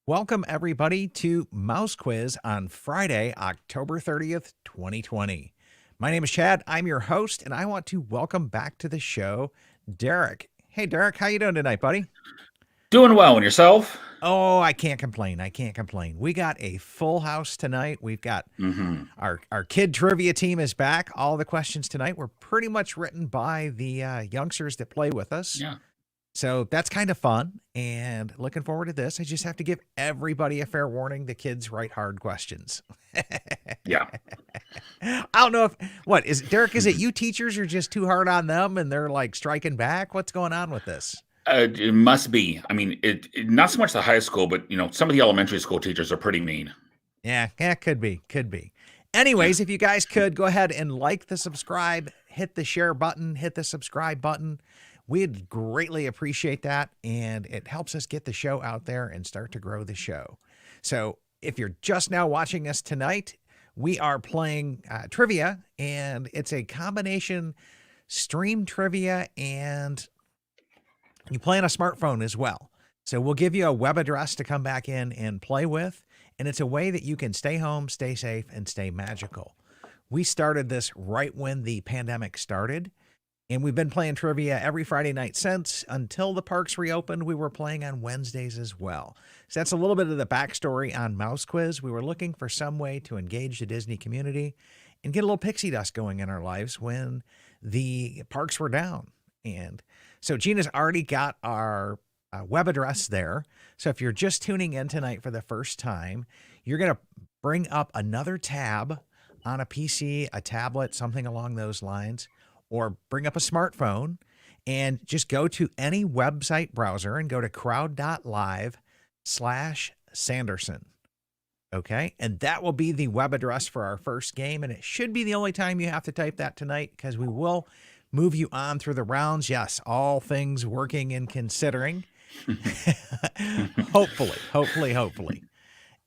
Welcome, everybody, to Mouse Quiz on Friday, October 30th, 2020. My name is Chad. I'm your host, and I want to welcome back to the show Derek. Hey, Derek, how you doing tonight, buddy? Doing well, and yourself? Oh, I can't complain. I can't complain. We got a full house tonight. We've got our kid trivia team is back. All the questions tonight were pretty much written by the youngsters that play with us. Yeah. So that's kind of fun and looking forward to this. I just have to give everybody a fair warning. The kids write hard questions. Yeah. I don't know Derek, is it you teachers are just too hard on them and they're like striking back? What's going on with this? It must be. I mean, not so much the high school, but, some of the elementary school teachers are pretty mean. Yeah, could be. Anyways, if you guys could go ahead and like the subscribe, hit the share button, hit the subscribe button. We'd greatly appreciate that, and it helps us get the show out there and start to grow the show. So if you're just now watching us tonight, we are playing trivia, and it's a combination stream trivia, and you play on a smartphone as well. So we'll give you a web address to come back in and play with, and it's a way that you can stay home, stay safe, and stay magical. We started this right when the pandemic started. And we've been playing trivia every Friday night since. Until the parks reopened, we were playing on Wednesdays as well. So that's a little bit of the backstory on Mouse Quiz. We were looking for some way to engage the Disney community and get a little pixie dust going in our lives when the parks were down. And so Gina's already got our web address there. So if you're just tuning in tonight for the first time, you're going to bring up another tab on a PC, a tablet, something along those lines, or bring up a smartphone and just go to any website browser and go to crowd.live/Sanderson. Okay. And that will be the web address for our first game. And it should be the only time you have to type that tonight because we will move you on through the rounds. Yes. All things working and considering. Hopefully.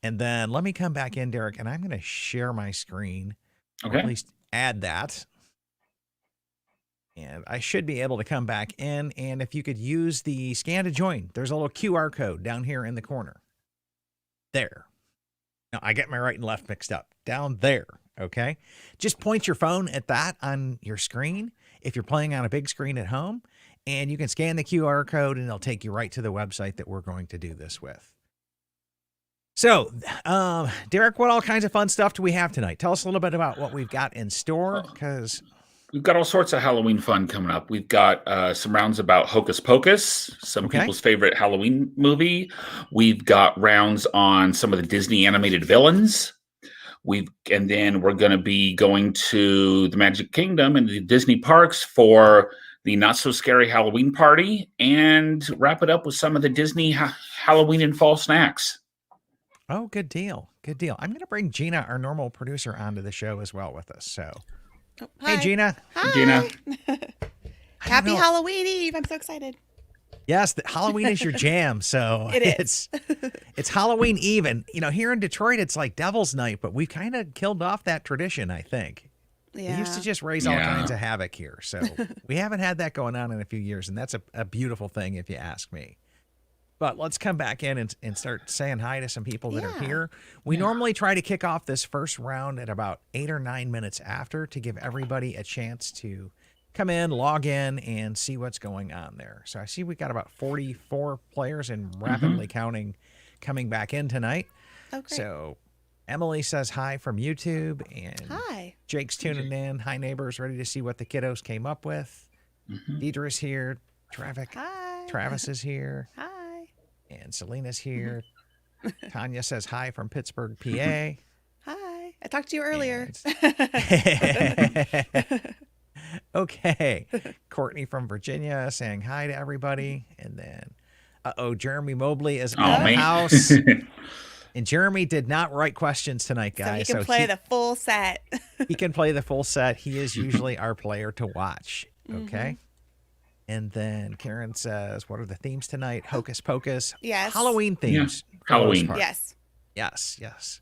And then let me come back in, Derek, and I'm going to share my screen. Okay. Or at least add that. And I should be able to come back in. And if you could use the scan to join, there's a little QR code down here in the corner. There. Now, I get my right and left mixed up. Down there. Okay. Just point your phone at that on your screen if you're playing on a big screen at home. And you can scan the QR code and it'll take you right to the website that we're going to do this with. So, Derek, what all kinds of fun stuff do we have tonight? Tell us a little bit about what we've got in store because we've got all sorts of Halloween fun coming up. We've got some rounds about Hocus Pocus, some people's favorite Halloween movie. We've got rounds on some of the Disney animated villains. And then we're going to be going to the Magic Kingdom and the Disney parks for the Not So Scary Halloween party and wrap it up with some of the Disney Halloween and fall snacks. Oh, good deal. I'm going to bring Gina, our normal producer, onto the show as well with us. So. Oh, hi. Hey, Gina. Hi. Gina. Happy Halloween Eve. I'm so excited. Yes, Halloween is your jam. So it's Halloween Eve. And, here in Detroit, it's like Devil's Night, but we've kind of killed off that tradition, I think. Yeah. We used to just raise all kinds of havoc here. So we haven't had that going on in a few years. And that's a beautiful thing, if you ask me. But let's come back in and start saying hi to some people that are here. We normally try to kick off this first round at about 8 or 9 minutes after to give everybody a chance to come in, log in, and see what's going on there. So I see we got about 44 players and rapidly counting coming back in tonight. Oh, great. So Emily says hi from YouTube. And hi. Jake's tuning in. Hi, neighbors. Ready to see what the kiddos came up with. Deidre's here. Hi. Travis is here. Hi. And Selena's here. Tanya says hi from Pittsburgh, PA. Hi. I talked to you earlier. Okay. Courtney from Virginia saying hi to everybody. And then, Jeremy Mobley is in the house. And Jeremy did not write questions tonight, guys. So he can play the full set. He can play the full set. He is usually our player to watch. Okay. And then Karen says, what are the themes tonight? Hocus Pocus. Yes. Halloween themes. Yeah. Halloween. Yes.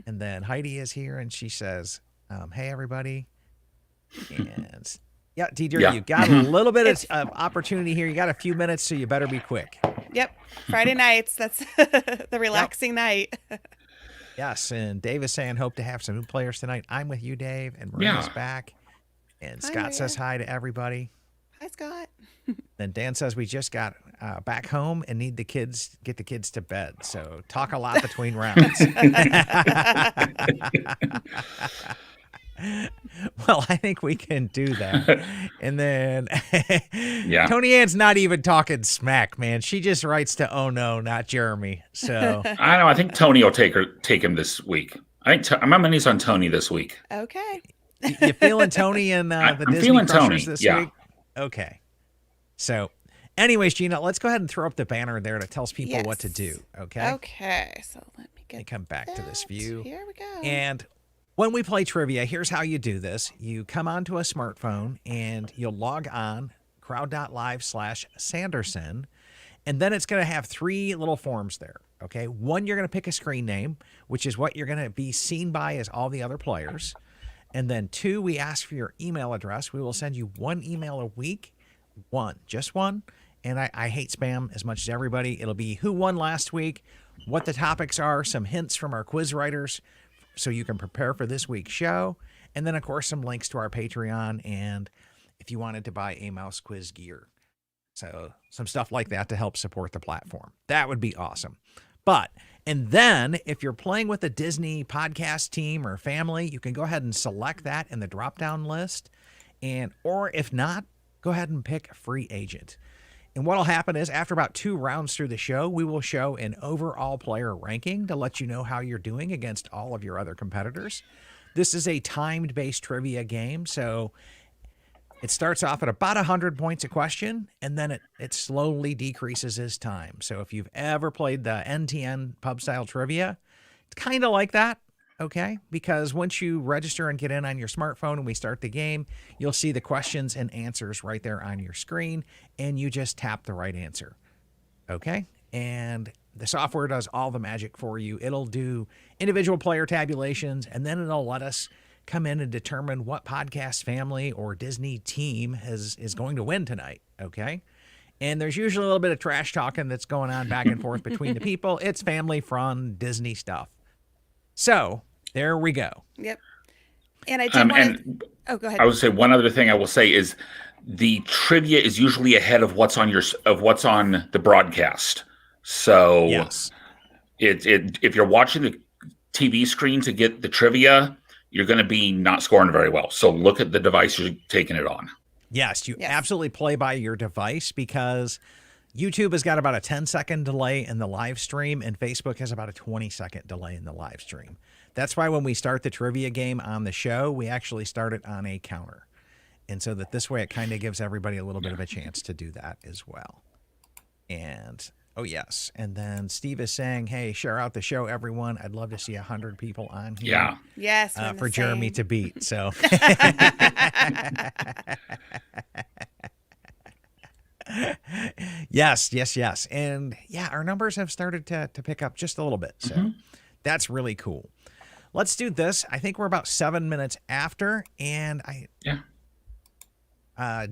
And then Heidi is here and she says, hey, everybody. And Deidre, you got a little bit of opportunity here. You got a few minutes, so you better be quick. Yep. Friday nights. That's the relaxing night. Yes, and Dave is saying hope to have some new players tonight. I'm with you, Dave, and Maria's back. And Hi, Scott Maria. says hi to everybody. Hi, Scott. Then Dan says we just got back home and need get the kids to bed. So talk a lot between rounds. Well, I think we can do that. And then Tony Ann's not even talking smack, man. She just writes to oh no, not Jeremy. So I know. I think Tony will take him this week. I think my money's on Tony this week. Okay. You feeling Tony and the I'm Disney feeling Crushers Tony, this yeah. week? Okay. So, anyways, Gina, let's go ahead and throw up the banner there that tells people what to do. Okay. Okay. So let me come back to this view. Here we go. And when we play trivia, here's how you do this. You come onto a smartphone and you'll log on crowd.live/Sanderson. And then it's going to have 3 little forms there. Okay. 1, you're going to pick a screen name, which is what you're going to be seen by as all the other players. And then 2, we ask for your email address. We will send you 1 email a week. 1, just 1. And I hate spam as much as everybody. It'll be who won last week, what the topics are, some hints from our quiz writers so you can prepare for this week's show. And then, of course, some links to our Patreon and if you wanted to buy a mouse quiz gear. So some stuff like that to help support the platform. That would be awesome. And then if you're playing with a Disney podcast team or family, you can go ahead and select that in the drop-down list. Or if not, go ahead and pick free agent. And what'll happen is after about 2 rounds through the show, we will show an overall player ranking to let you know how you're doing against all of your other competitors. This is a timed-based trivia game, so it starts off at about 100 points a question, and then it slowly decreases as time. So if you've ever played the NTN pub-style trivia, it's kind of like that. Okay, because once you register and get in on your smartphone and we start the game, you'll see the questions and answers right there on your screen, and you just tap the right answer. Okay, and the software does all the magic for you. It'll do individual player tabulations, and then it'll let us come in and determine what podcast family or Disney team is going to win tonight. Okay, and there's usually a little bit of trash talking that's going on back and forth between the people. It's family fun Disney stuff. So there we go. Yep. And I did want to. Oh, go ahead. I would say one other thing I will say is the trivia is usually ahead of what's on the broadcast. So yes, if you're watching the TV screen to get the trivia, you're going to be not scoring very well. So look at the device you're taking it on. Yes, you absolutely play by your device because YouTube has got about a 10-second delay in the live stream, and Facebook has about a 20-second delay in the live stream. That's why when we start the trivia game on the show, we actually start it on a counter. And so that this way it kind of gives everybody a little bit of a chance to do that as well. And, oh, yes. And then Steve is saying, hey, share out the show, everyone. I'd love to see 100 people on here. Yeah. Yes. For Jeremy to beat. So. Yes. And yeah, our numbers have started to pick up just a little bit. So that's really cool. Let's do this. I think we're about 7 minutes after. And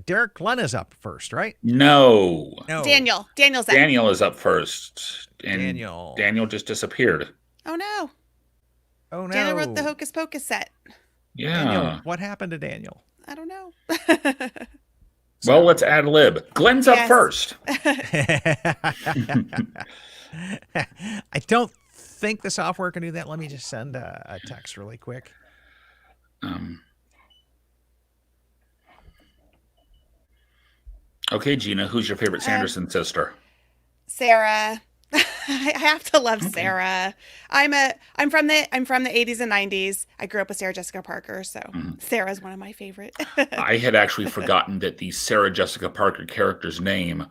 Derek Glenn is up first, right? No. Daniel's up. Daniel is up first. And Daniel just disappeared. Oh, no. Oh, no. Daniel wrote the Hocus Pocus set. Yeah. Daniel, what happened to Daniel? I don't know. Well, let's ad lib. Glenn's up first. I don't think the software can do that. Let me just send a text really quick. Okay, Gina, who's your favorite Sanderson sister? Sarah. I have to love Sarah. I'm from the 80s and 90s. I grew up with Sarah Jessica Parker, so Sarah's one of my favorite. I had actually forgotten that the Sarah Jessica Parker character's name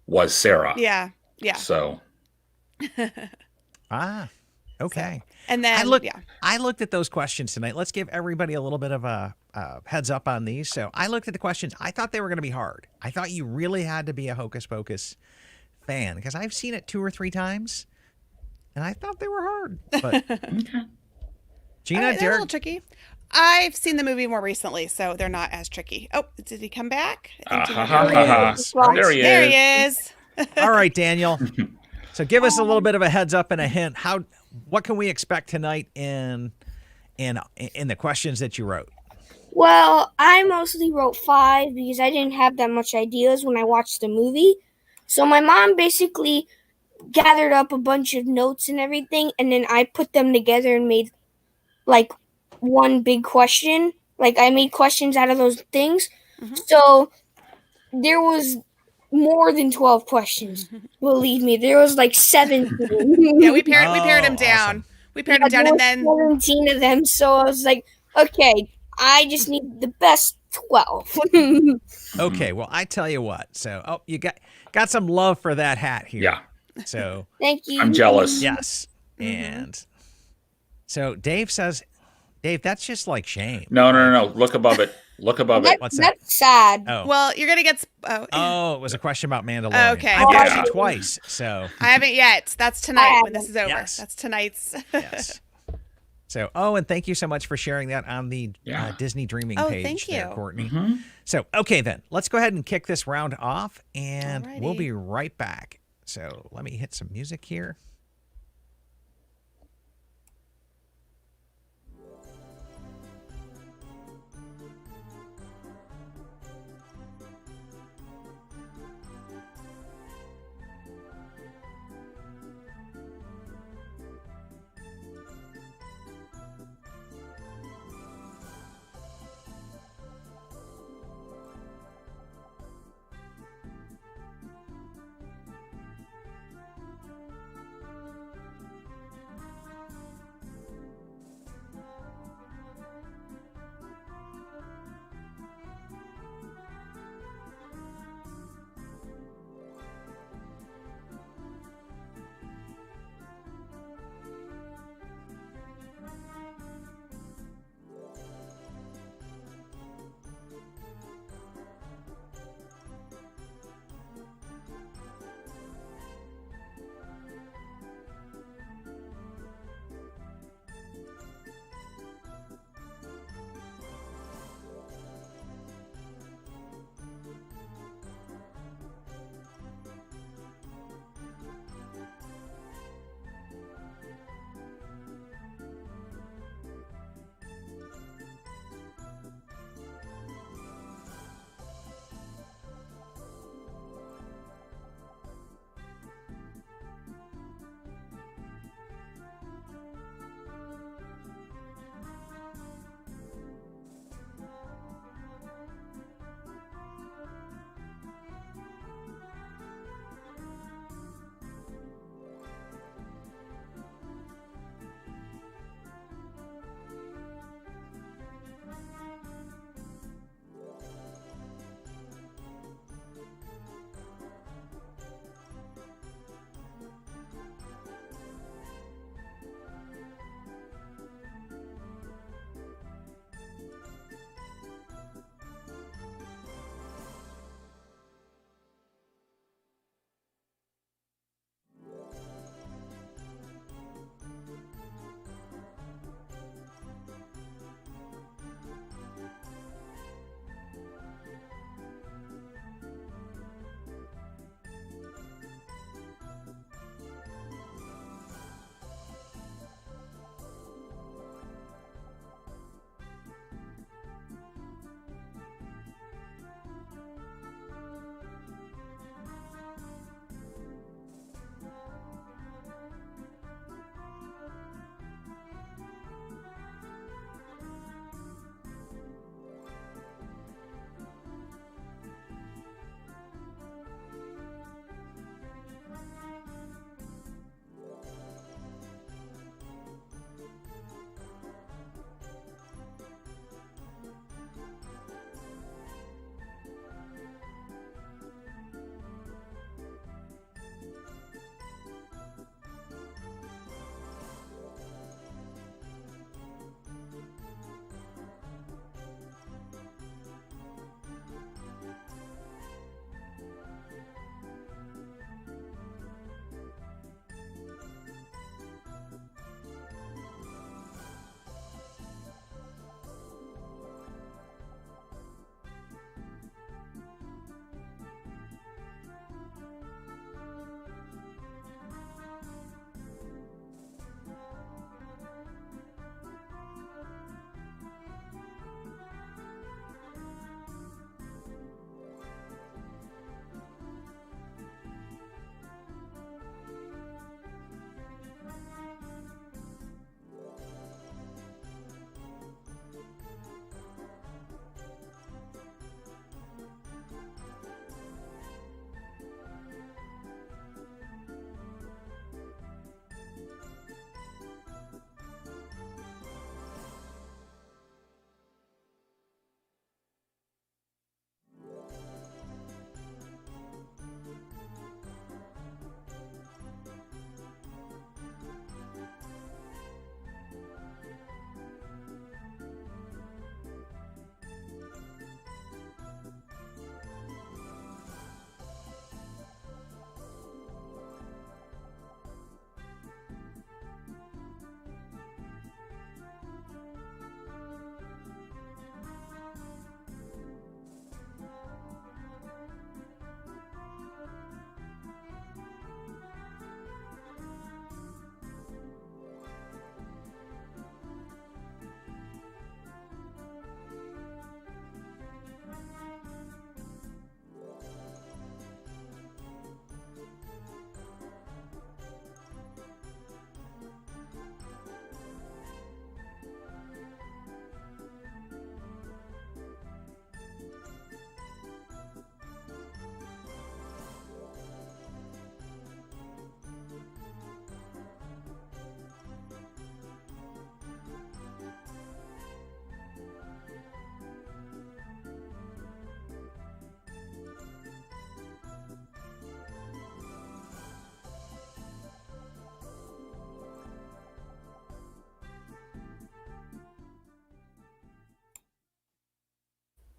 was Sarah. Yeah. So. Okay. So, and then I looked at those questions tonight. Let's give everybody a little bit of a heads up on these. So I looked at the questions. I thought they were going to be hard. I thought you really had to be a Hocus Pocus fan because I've seen it 2 or 3 times, and I thought they were hard. But Gina, they're a little tricky. I've seen the movie more recently, so they're not as tricky. Oh, did he come back? There he is. There he is. All right, Daniel. So give us a little bit of a heads up and a hint. What can we expect tonight in the questions that you wrote? Well, I mostly wrote 5 because I didn't have that much ideas when I watched the movie. So my mom basically gathered up a bunch of notes and everything, and then I put them together and made like one big question. Like I made questions out of those things. Mhm. So there was more than 12 questions. Believe me, there was like 17. Yeah, we pared him down. Awesome. We pared Yeah, him down, there and was then 17 of them. So I was like, okay, I just need the best 12. Okay, well, I tell you what. So, you got some love for that hat here. Yeah. So, Thank you. I'm jealous. yes. And so Dave says, Dave, that's just like shame. No. Look above it. Look above it. What's that? That's sad. Oh. well, you're gonna get. Oh, it was a question about Mandalorian. Okay. I've watched Yeah. it twice, so I haven't yet. That's tonight when this is over. Yes. That's tonight's. yes. So, and thank you so much for sharing that on the Yeah. Disney Dreaming Oh, page thank there, you. Courtney. Mhm. So, okay then, let's go ahead and kick this round off, and we'll Alrighty. be right back. So, let me hit some music here.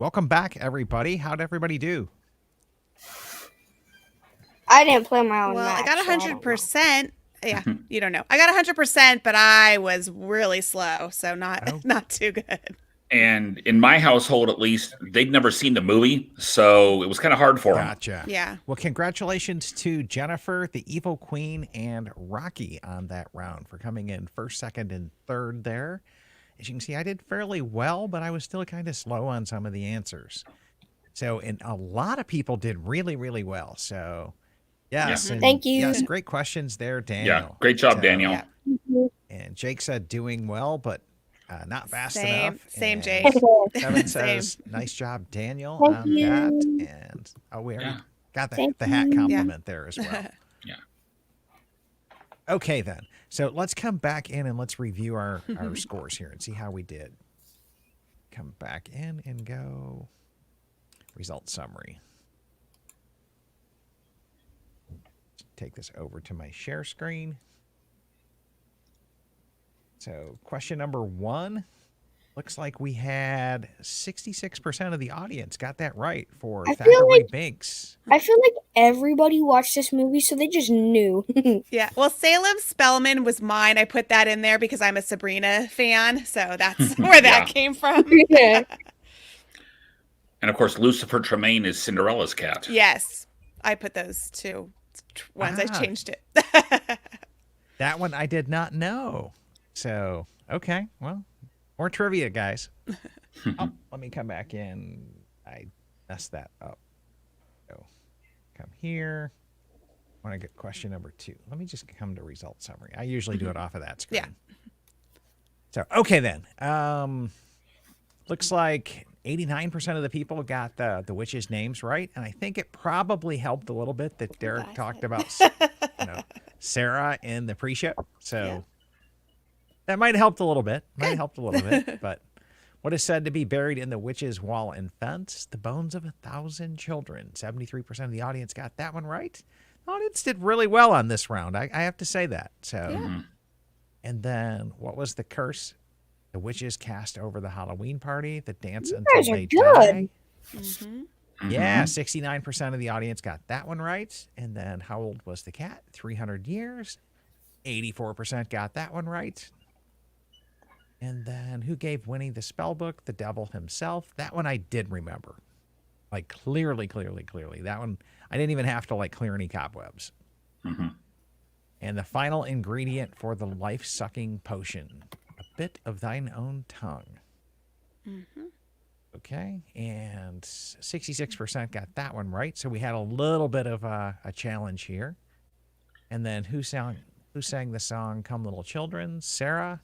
Welcome back, everybody. How'd everybody do? I didn't play my own Well, I match, got so I don't know. 100%. Yeah, you don't know. I got 100%, but I was really slow, so not too good. And in my household, at least, they'd never seen the movie, so it was kind of hard for them. Gotcha. Yeah. Well, congratulations to Jennifer, the Evil Queen, and Rocky on that round for coming in first, second, and third there. As you can see, I did fairly well, but I was still kind of slow on some of the answers. So, and a lot of people did really, really well. So, yes. Yeah. And Thank you. Yes, great questions there, Daniel. Yeah, great job, So, Daniel. Yeah. And Jake said doing well, but not fast Same, enough. same, And Jake. Kevin Same. says, nice job, Daniel, Thank on you. that. And we already Yeah. got the Thank hat you. compliment there as well. Yeah. Okay, then. So let's come back in and let's review our scores here and see how we did. Come back in and go result summary. Take this over to my share screen. So question number 1, looks like we had 66% of the audience got that right for I feel Thackeray like- Binks. I feel like everybody watched this movie, so they just knew. Yeah. Well, Salem Spellman was mine. I put that in there because I'm a Sabrina fan, so that's where that Yeah. came from. Yeah. And of course, Lucifer Tremaine is Cinderella's cat. Yes. I put those two ones. I Ah. changed it. That one I did not know. So, okay. Well, more trivia, guys. Oh, let me come back in. I messed that up. So, come here. I want to get question number 2. Let me just come to result summary. I usually do it off of that screen. Yeah. So, okay then. Looks like 89% of the people got the witches' names right, and I think it probably helped a little bit that Derek talked about, Sarah in the pre-show. So that might have helped a little bit. But what is said to be buried in the witch's wall and fence? The bones of 1,000 children. 73% of the audience got that one right. The audience did really well on this round. I have to say that. So, and then what was the curse? The witches cast over the Halloween party, the dance until guys are they good. die. Mm-hmm. Yeah, 69% of the audience got that one right. And then how old was the cat? 300 years. 84% got that one right. And then who gave Winnie the spell book? The devil himself. That one I did remember. Like clearly. That one, I didn't even have to like clear any cobwebs. Mm-hmm. And the final ingredient for the life-sucking potion, a bit of thine own tongue. Mm-hmm. Okay, and 66% got that one right. So we had a little bit of a challenge here. And then who sang the song "Come Little Children"? Sarah.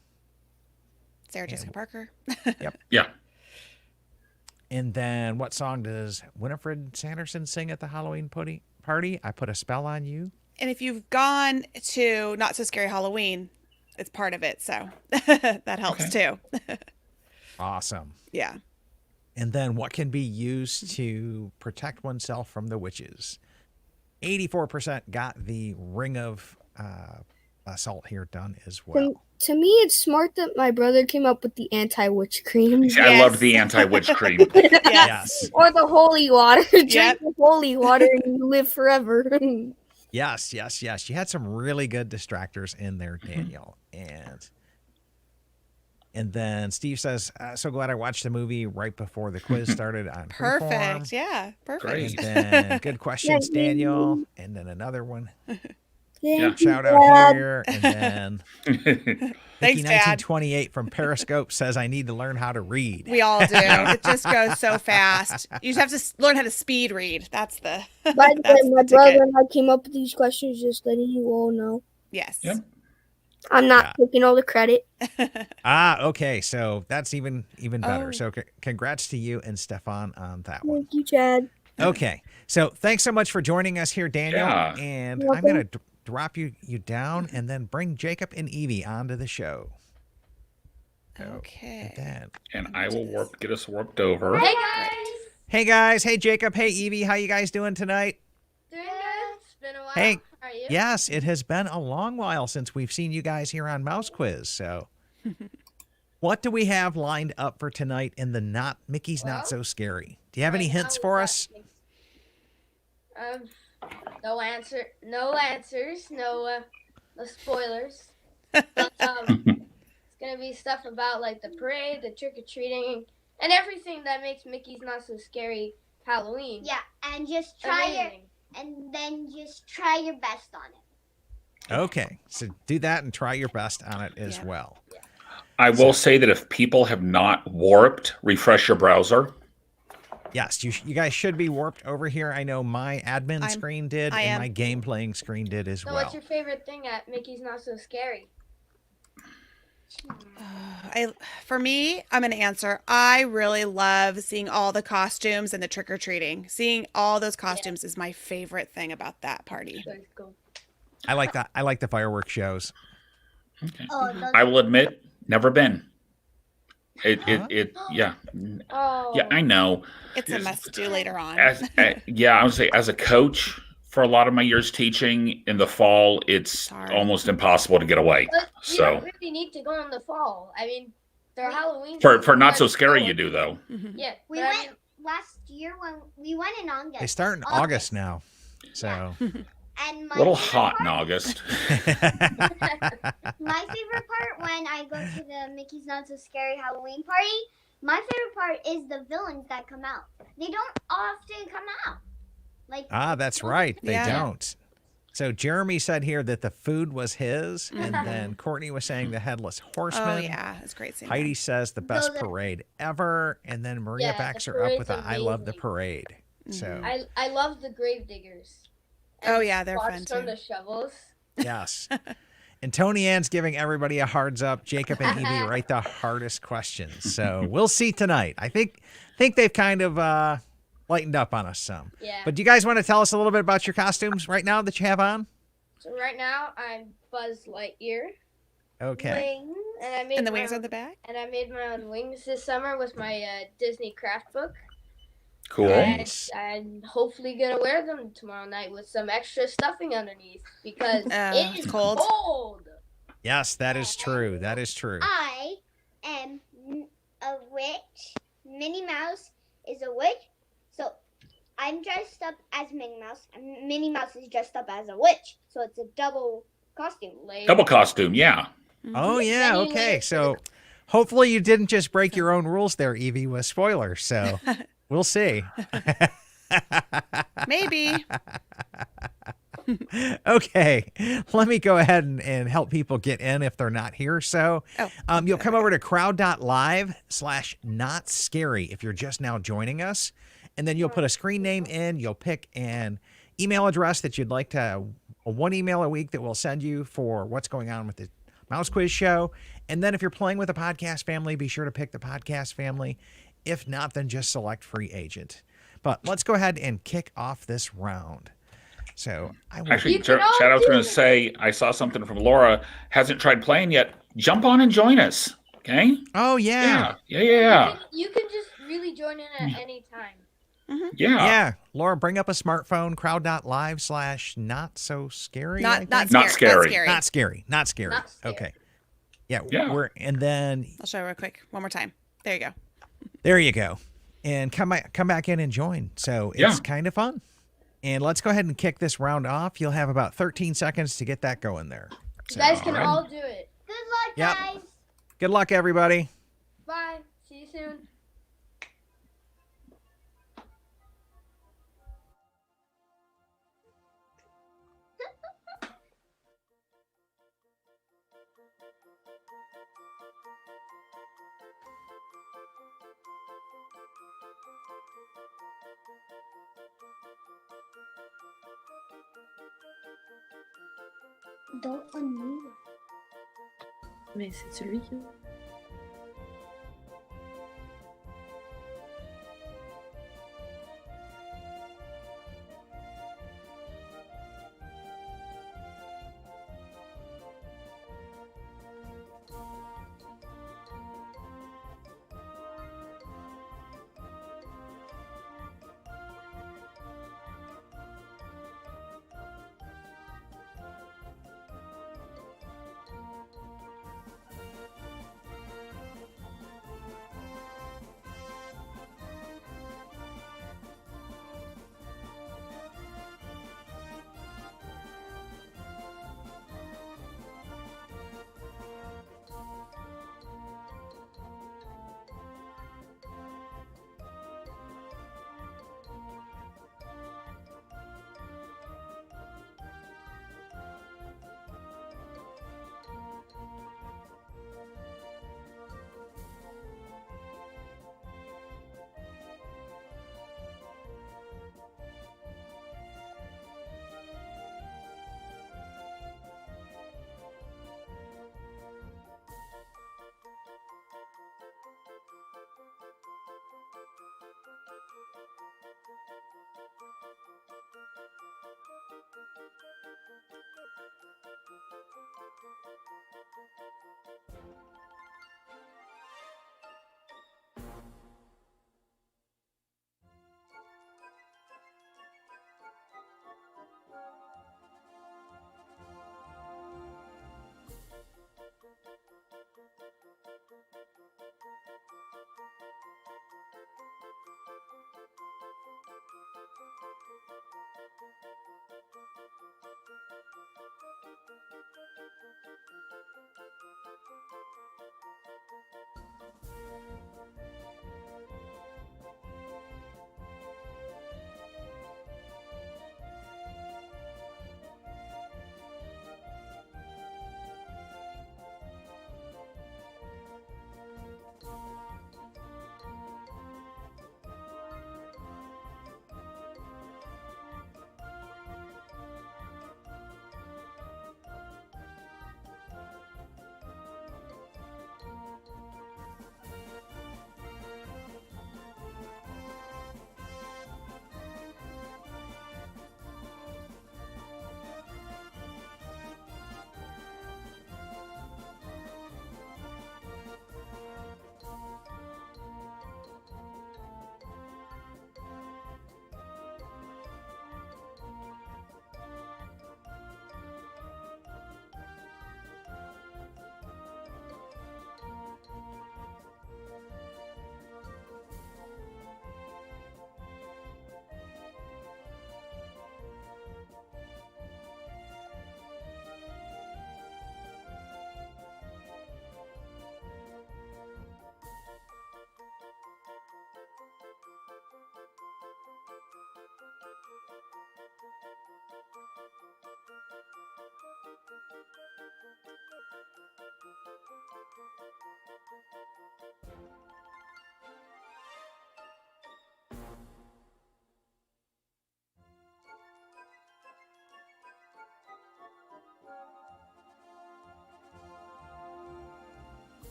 Sarah Jessica Parker. Yeah. And then what song does Winifred Sanderson sing at the Halloween party? I Put a Spell on You. And if you've gone to Not So Scary Halloween, it's part of it, so that helps too. Awesome. Yeah. And then what can be used to protect oneself from the witches? 84% got the ring of assault here done as well. To me, it's smart that my brother came up with the anti-witch cream. I loved the anti-witch cream. Yes. Or the holy water. Drink Yep. the holy water and you live forever. Yes. You had some really good distractors in there, Daniel. And then Steve says, so glad I watched the movie right before the quiz started on Freeform. Perfect. Yeah. Perfect. Great. And then good questions, Daniel. And then another one. Yeah. Shout out here. And then Thanks, Dad. 1928 from Periscope says, I need to learn how to read. We all do. It just goes so fast. You just have to learn how to speed read. That's the. By the that's way, my the brother ticket. and I came up with these questions, just letting you all know. Yes. Yep. I'm not taking all the credit. Okay. So that's even better. Oh. So congrats to you and Stefan on that one. Thank you, Chad. Okay. So thanks so much for joining us here, Daniel. Yeah. And You're I'm going to drop you down and then bring Jacob and Evie onto the show. So, Okay. and then, And I will get us worked over. Hey guys! hey guys. Hey Jacob. Hey Evie. How you guys doing tonight? Doing good? It's been a while. Hey. How are you? Yes, it has been a long while since we've seen you guys here on Mouse Quiz. So What do we have lined up for tonight in the not Mickey's Not Well, So Scary? Do you have any right now hints we for got us? No answers, no spoilers. But, it's gonna be stuff about like the parade, the trick or treating, and everything that makes Mickey's Not So Scary Halloween. Yeah, and just try Amazing. and then just try your best on it. Okay, so do that and try your best on it as well. I will say that if people have not warped, refresh your browser. Yes, you guys should be warped over here. I know my admin I'm- screen did, I and am. my game playing screen did as So well. what's your favorite thing at Mickey's Not So Scary? For me, I'm going to answer. I really love seeing all the costumes and the trick or treating. Seeing all those costumes is my favorite thing about that party. So it's cool. I like that. I like the fireworks shows. Okay. Oh, those I will admit, never been. Yeah. Oh. Yeah, I know. It's a must do later on. Yeah, I would say as a coach for a lot of my years teaching in the fall, it's Hard. almost impossible to get away. But you So don't really need to go in the fall. I mean, they're Halloween. for not so scary, you do though. Mhm. Yeah. we but I went mean, last year when we went in August. They start in August now, so. And A little hot in August. My favorite part when I go to the Mickey's Not So Scary Halloween party, my favorite part is the villains that come out. They don't often come out. Like That's right. They Yeah. don't. So Jeremy said here that the food was his, and then Courtney was saying the Headless Horseman. Oh, yeah. It's great seeing Heidi says the best Those are- parade ever, and then Maria Yeah, the backs her up parade's with a "I love the amazing. parade." So I love the grave diggers. Oh, yeah, they're Sparks fun, from too. the shovels. yes, and Tony Ann's giving everybody a hearts up. Jacob and Evie write the hardest questions, so we'll see tonight. I think they've kind of lightened up on us some. Yeah. But do you guys want to tell us a little bit about your costumes right now that you have on? So right now I'm Buzz Lightyear. Okay. Wings, and I made And the my wings own, on the back? And I made my own wings this summer with my Disney craft book. Cool. Nice. And I'm hopefully gonna wear them tomorrow night with some extra stuffing underneath because it it's is cold. cold. Yes, that is true. That is true. I am a witch. Minnie Mouse is a witch. So I'm dressed up as Minnie Mouse, and Minnie Mouse is dressed up as a witch. So it's a double costume. Double costume, yeah. Oh yeah. Then you Okay. wait. So hopefully you didn't just break your own rules there, Evie, with spoilers. So we'll see. Maybe. Okay, let me go ahead and help people get in if they're not here. So you'll come over to crowd.live/not scary if you're just now joining us. And then you'll put a screen name in. You'll pick an email address that you'd like to, one email a week that we'll send you for what's going on with the Mouse Quiz Show. And then if you're playing with the podcast family, be sure to pick the podcast family. If not, then just select free agent. But let's go ahead and kick off this round. So I will Actually, You can all shout out do to it. say I saw something from Laura. Hasn't tried playing yet. Jump on and join us. Okay? Oh yeah. Yeah. You can just really join in at any time. Yeah. Laura, bring up a smartphone, crowd.live/not so scary. Not Not scary. scary. Not scary. Not scary. Not scary. Okay. Yeah. Yeah. And then I'll show you real quick. One more time. There you go. there you go. And come back in and join. So it's kind of fun. And let's go ahead and kick this round off. You'll have about 13 seconds to get that going there. You guys can all do it. Good luck, Yep. guys. Good luck, everybody. Bye. See you soon. Don't unmute. Mais c'est celui qui...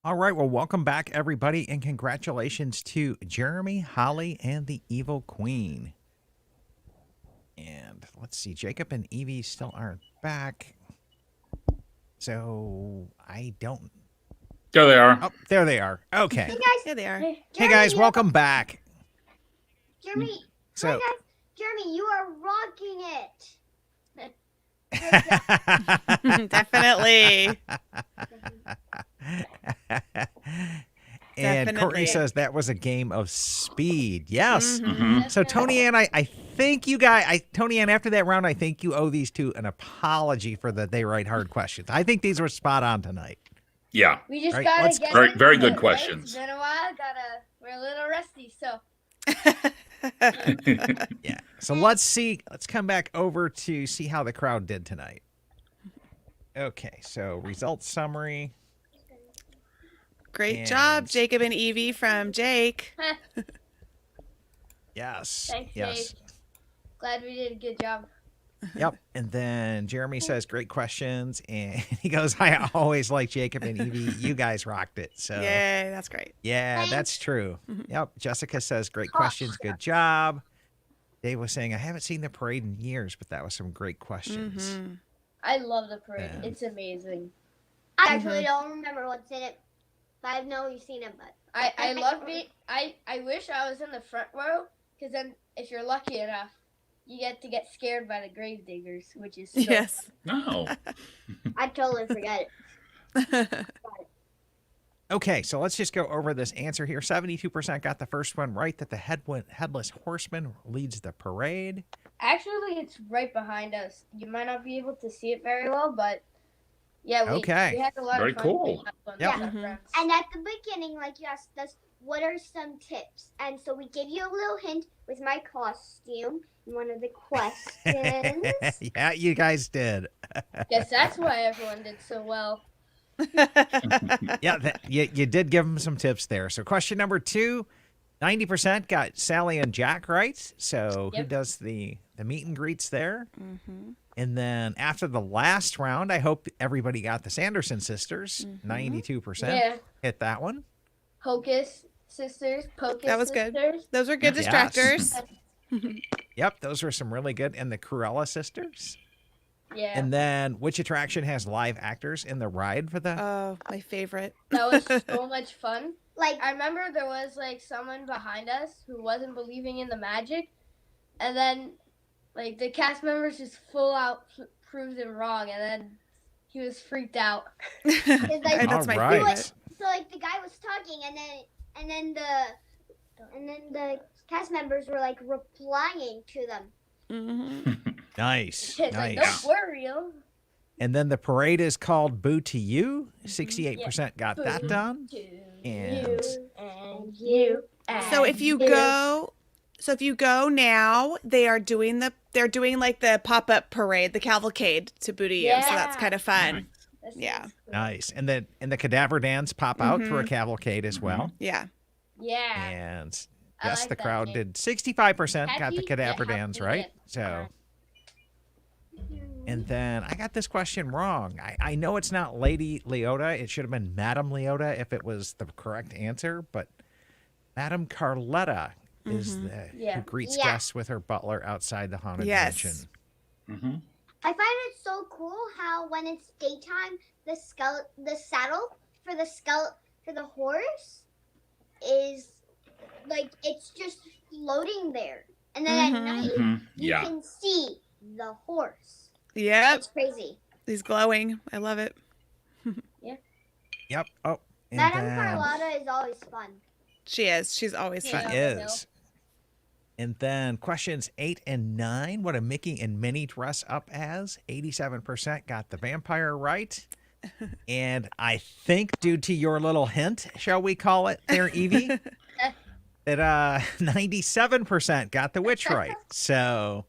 All right. Well, welcome back, everybody, and congratulations to Jeremy, Holly, and the Evil Queen. And let's see, Jacob and Evie still aren't back. So I don't. There they are. Oh, there they are. Okay. Hey guys. Yeah, they are. Hey, Jeremy, guys, welcome back. Jeremy. So- Hi guys. Jeremy, you are rocking it. Definitely. And Courtney Definitely. says that was a game of speed. Yes. Mhm. So Tony Ann, I think you guys, Tony Ann, after that round, I think you owe these two an apology for the they write hard questions. I think these were spot on tonight. Yeah. We just Right, gotta let's- get Very- into very good it, right? questions. It's been a while. We're a little rusty, so Yeah. So let's see. Let's come back over to see how the crowd did tonight. Okay. So results summary. Great And- job, Jacob and Evie from Jake. Yes. Thanks, yes. Jake. Glad we did a good job. Yep. And then Jeremy says, great questions. And he goes, I always like Jacob and Evie. You guys rocked it. So, Yay, that's great. yeah, that's true. Yep. Jessica says, great questions. Good job. Dave was saying, I haven't seen the parade in years, but that was some great questions. Mhm. I love the parade. Yeah. It's amazing. I actually don't remember what's in it, but I know you've seen it. But I love being. I wish I was in the front row, because then if you're lucky enough, you get scared by the grave diggers, which is so Yes. No. I totally forget it. Okay. So let's just go over this answer here. 72% got the first one right, that the headless horseman leads the parade. Actually, it's right behind us. You might not be able to see it very well, but yeah, we Okay. had a lot Very of fun. cool. doing that one Yep. with our Mhm. friends. And at the beginning, like you asked us, what are some tips? And so we gave you a little hint with my costume in one of the questions. Yeah, you guys did. Guess that's why everyone did so well. Yeah, you did give them some tips there. So question number 2, 90% got Sally and Jack right. So who Yep. does the meet and greets there? Mhm. And then after the last round, I hope everybody got the Sanderson sisters. 92% Yeah. hit that one. Hocus sisters, Pocus That was good. sisters. Those are good Yes. distractors. Yep, those were some really good. And the Cruella sisters. Yeah. And then which attraction has live actors in the ride for the? Oh, my favorite. That was so much fun. Like, I remember there was like someone behind us who wasn't believing in the magic, and then like the cast members just full out proved him wrong, and then he was freaked out. like- That's my All right. favorite. so like the guy was talking, and then the cast members were like replying to them. Mhm. Nice. It's like, Nice. don't worry, yo. And then the parade is called Boo to You. 68% got that Boo. done. To And- you and you. So and if you go now, they're doing like the pop-up parade, the cavalcade to Booty You. So that's Yeah. kind of fun. That's Yeah. Nice. And the cadaver dance pop out through a cavalcade as well. Yeah. Yeah. And I yes, like the that crowd name. did 65% got the Happy- cadaver yeah, dance happy right. dance. So and then I got this question wrong. I know it's not Lady Leota. It should have been Madame Leota if it was the correct answer, but Madame Carletta is the who Yeah. greets Yeah. guests with her butler outside the haunted Yes. mansion. Mhm. I find it so cool how when it's daytime, the saddle for the horse is like it's just floating there, and then at night you can see the horse. Yep. It's crazy. He's glowing. I love it. Yep. Oh, and Madame then Carlotta is always fun. She is. She's always she fun. is. And then questions 8 and 9. What a Mickey and Minnie dress up as? 87% got the vampire right. And I think due to your little hint, shall we call it there, Evie, that 97% got the witch right. So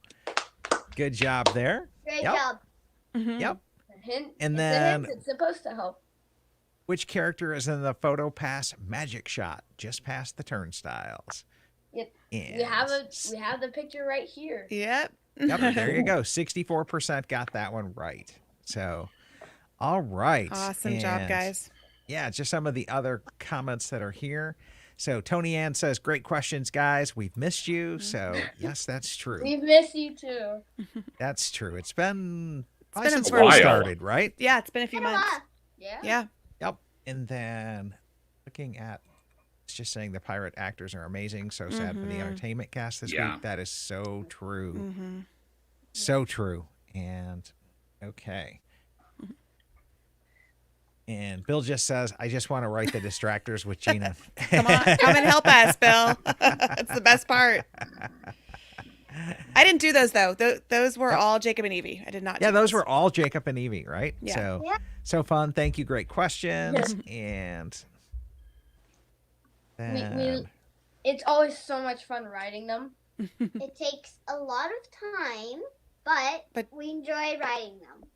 good job there. Great job. Yep. Hint. And It's a then hint. It's supposed to help. which character is in the photo pass magic shot just past the turnstiles? Yep. And We have the picture right here. Yep. Yep, there you go. 64% got that one right. So, all right. Awesome job, And, guys. Yeah, just some of the other comments that are here. So, Tony Ann says, great questions, guys. We've missed you. So, yes, that's true. We've missed you too. That's true. It's been been since a while. we started, right? Yeah, it's been a few Been a months. while. Yeah. Yeah. Yep. And then looking at, it's just saying the pirate actors are amazing. So sad for the entertainment cast this Yeah. week. That is so true. Mm-hmm. So true. And okay. And Bill just says, I just want to write the distractors with Gina. Come on, come and help us, Bill. That's the best part. I didn't do those though. Those were all Jacob and Evie. I did not. Yeah, do those were all Jacob and Evie, right? Yeah. So, Yeah. so fun. Thank you. Great questions. And then, It's always so much fun writing them. It takes a lot of time, but we enjoy writing them.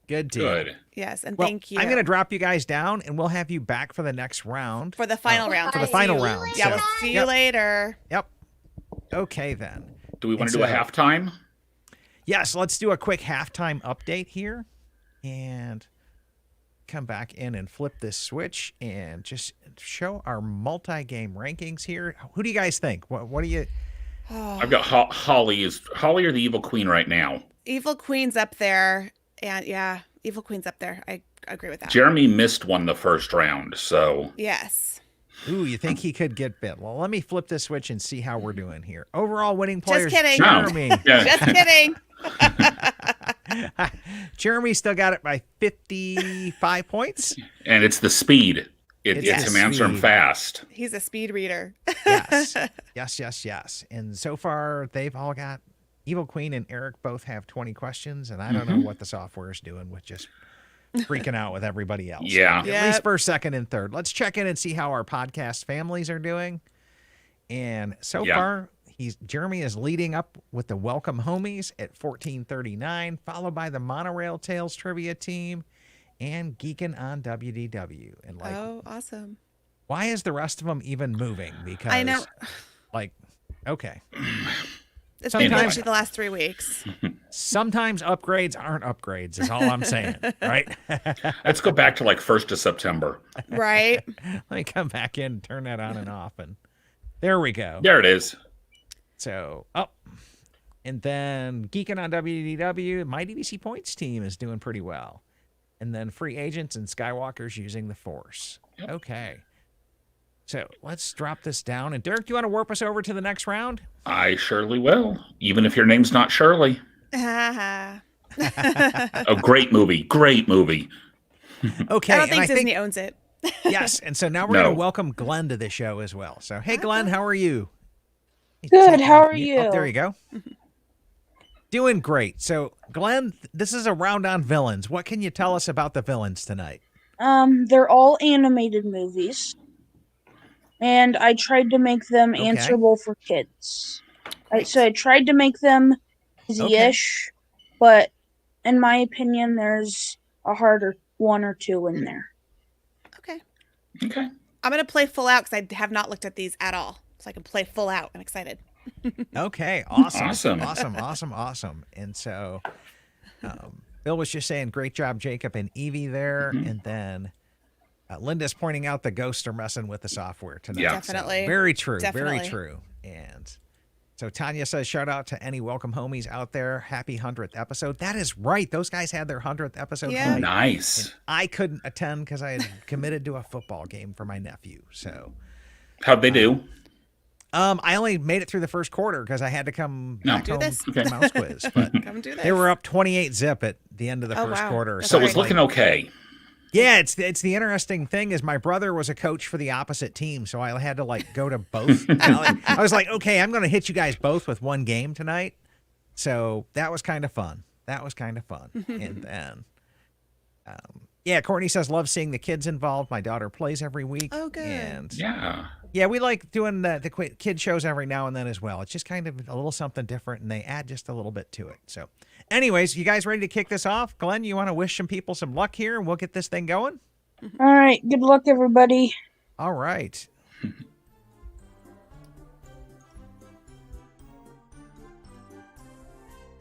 good deal. Good. Yes, and Well, thank you. I'm going to drop you guys down, and we'll have you back for the next round. for the final round. For the We'll final see you- round. Yeah, So, we'll see you yep. later. Yep. Okay, then. Do we want to And do a so- halftime? Yes, let's do a quick halftime update here and come back in and flip this switch and just show our multi-game rankings here. Who do you guys think? What do you... I've got Holly. Is Holly or the Evil Queen right now? Evil Queen's up there, and yeah, Evil Queen's up there. I agree with that. Jeremy missed one the first round, so Yes. Ooh, you think he could get bit? Well, let me flip this switch and see how we're doing here. Overall winning players, kidding. Jeremy. yeah. Just kidding. Jeremy still got it by 55 points. And it's the speed. It's It's the him answering speed. fast. He's a speed reader. Yes. And so far, they've all got Evil Queen and Eric both have 20 questions, and I don't know what the software is doing with just freaking out with everybody else. Yeah. At Yep. least first, second, and third. Let's check in and see how our podcast families are doing. And so Yeah. far, Jeremy is leading up with the Welcome Homies at 1439, followed by the Monorail Tales trivia team and Geekin' on WDW. And like, Oh, awesome. why is the rest of them even moving? Because I know. like, okay. It's been Sometimes- glitchy the last 3 weeks. Sometimes upgrades aren't upgrades, is all I'm saying, right? Let's go back to like 1st of September. Right? Let me come back in and turn that on and off. And there we go. There it is. So, up. And then Geekin' on WDW, my DVC Points team is doing pretty well. And then Free Agents and Skywalkers using the Force. Yep. Okay. So let's drop this down. And Derek, do you want to warp us over to the next round? I surely will, even if your name's not Shirley. I A great movie. Great movie. Okay. don't and think I Disney owns it. yes. And so now we're No. going to welcome Glenn to the show as well. So, hey, Glenn, how are you? Good, how are Oh, you? there you go. Doing great. So, Glenn, this is a round on villains. What can you tell us about the villains tonight? They're all animated movies. And I tried to make them Okay. answerable for kids. So I tried to make them easy-ish, but in my opinion, there's a harder one or two in there. Okay. Okay. I'm going to play full out because I have not looked at these at all. So I can play full out. I'm excited. Okay, awesome. Awesome. Awesome. And so, Bill was just saying, great job, Jacob and Evie there. And then Linda's pointing out the ghosts are messing with the software tonight. Yeah. So, Definitely. very true. Very Definitely. true. And So Tanya says, shout out to any welcome homies out there. Happy 100th episode. That is right. Those guys had their 100th episode. Yeah. tonight, Nice. and I couldn't attend because I had committed to a football game for my nephew. So How'd they do? I only made it through the first quarter because I had to come No. back Do home this. to Mouse Quiz. But Come do this. they were up 28-0 at the end of the Oh, first wow. quarter. That's So I it's was looking like, okay. yeah, it's the interesting thing is my brother was a coach for the opposite team, so I had to like go to both. I was like, okay, I'm going to hit you guys both with one game tonight. So that was kind of fun. And then, yeah, Courtney says, love seeing the kids involved. My daughter plays every week. Oh, good. And Yeah. we like doing the kid shows every now and then as well. It's just kind of a little something different, and they add just a little bit to it. So, anyways, you guys ready to kick this off? Glenn, you want to wish some people some luck here, and we'll get this thing going? All right. Good luck, everybody. All right.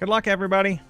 Good luck, everybody.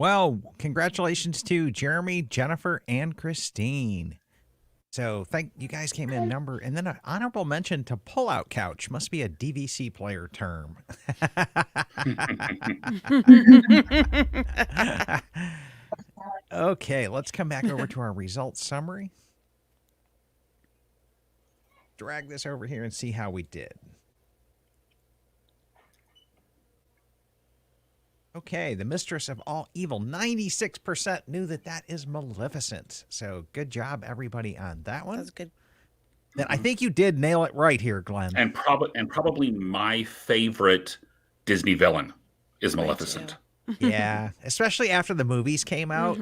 Well, congratulations to Jeremy, Jennifer, and Christine. So thank you guys came in number, and then an honorable mention to pull-out couch. Must be a DVC player term. Okay, let's come back over to our results summary. Drag this over here and see how we did. Okay, the mistress of all evil, 96% knew that is Maleficent. So good job, everybody, on that one. That was good. Then I think you did nail it right here, Glenn. And probably my favorite Disney villain is Maleficent. Yeah, especially after the movies came out.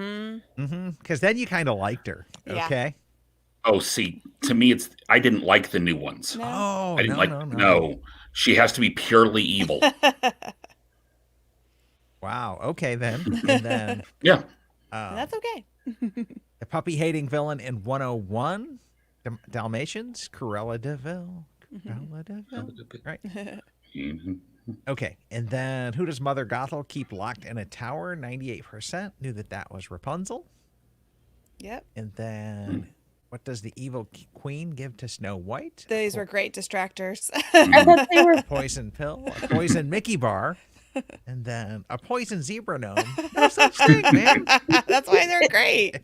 Because then you kind of liked her. Yeah. Okay. Oh, see, to me, I didn't like the new ones. No. Oh, I didn't no. No, she has to be purely evil. Wow. Okay, then. And then Yeah. That's okay. the puppy-hating villain in 101, Dalmatians, Cruella de Vil. Cruella de Vil. Right. Okay, and then who does Mother Gothel keep locked in a tower? 98% knew that was Rapunzel. Yep. And then what does the evil queen give to Snow White? These were great distractors. I thought they were. A poison pill, a poison Mickey bar, and then a poison zebra gnome. No such thing, man. That's why they're great.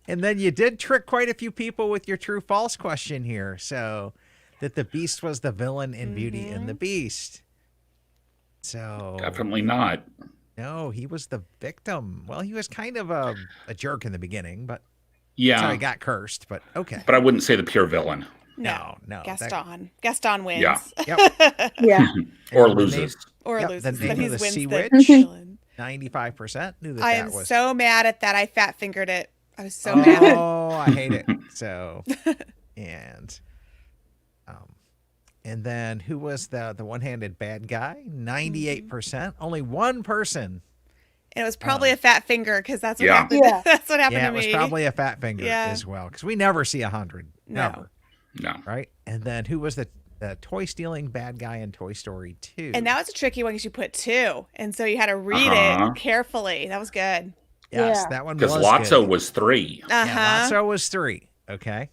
And then you did trick quite a few people with your true-false question here. So that the Beast was the villain in Beauty and the Beast. So Definitely not. no, he was the victim. Well, he was kind of a jerk in the beginning, but Yeah. so he got cursed. But okay. But I wouldn't say the pure villain. No. Gaston wins. Yeah. Yep. Yeah. Or And the loses. Or Yep, loses. the But name he's of the wins sea the witch. villain. 95% knew that I that am was. so mad at that. I fat fingered it. I was so mad. Oh, I hate it. So, and then who was the one-handed bad guy? 98%. Only one person. And it was probably a fat finger because that's what Yeah. happened. Yeah. That's what happened Yeah, to it was me. probably a fat finger Yeah. as well, because we never see 100. No. Never. No. Right? And then who was the toy-stealing bad guy in Toy Story 2? And that was a tricky one because you put two. And so you had to read Uh-huh. it carefully. That was good. Yes, Yeah. that one was Because Lotso good. was 3. Uh-huh. Yeah, Lotso was 3. Okay.